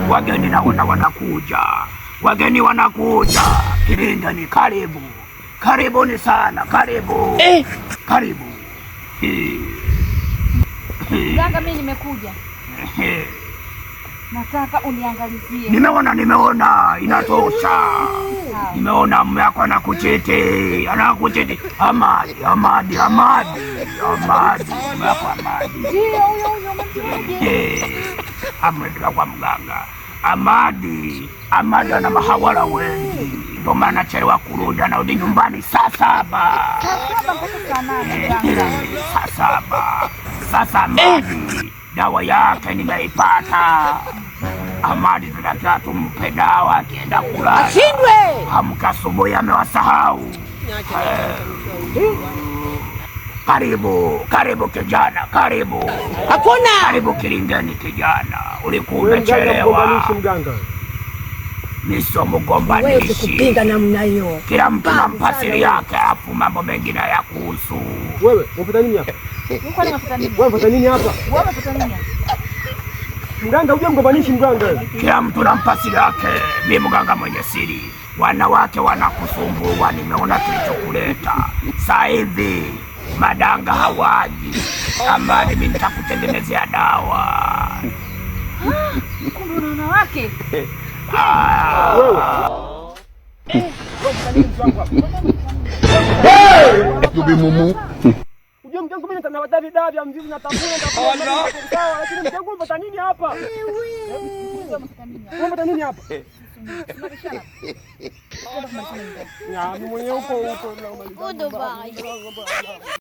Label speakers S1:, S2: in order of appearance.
S1: wageni naona wanakuja, wageni wanakuja. Kilindeni, karibu, karibuni sana, karibu karibu.
S2: Mganga, mimi nimekuja. Nataka uniangalizie.
S1: Nimeona inatosha. Nimeona mume wako anakuchiti. Amadi. Mume wako Amadi.
S2: Ndio huyo mmoja.
S1: Amefika kwa mganga. Amadi ana mahawala wengi. Ndio maana chelewa kurudi, anarudi nyumbani saa 7. Saa 7. Sasa Amadi dawa yake nimeipata. Amadi tunataka tumpe dawa akienda kulala.
S3: Ashindwe.
S1: Amka asubuhi amewasahau. Karibu kijana, karibu.
S3: Hakuna.
S1: Karibu Kilindeni kijana. Ulikuwa umechelewa. Mimi sio mgombanishi.
S3: Kupinga namna hiyo.
S1: Kila mtu na mpasiri yake, afu mambo mengine ya kuhusu.
S4: Wewe, unapata nini hapa?
S2: Uko unapata nini?
S4: Wewe unapata nini hapa?
S2: Wewe unapata nini?
S4: Mganga, uje mgombanishi mganga.
S1: Kila mtu na mpasiri yake. Mimi mganga mwenye siri. Wanawake wanakusumbua, nimeona kilichokuleta. Sasa hivi madanga hawaji. Amadi, mimi nitakutengenezea dawa.
S2: Kumbe una wanawake.
S4: Tubi mumu. Uje mganga, mimi nataka dawa vya mzimu na tambua sawa, lakini mganga unapata nini hapa? Unapata nini hapa? Ya, mimi mwenyewe uko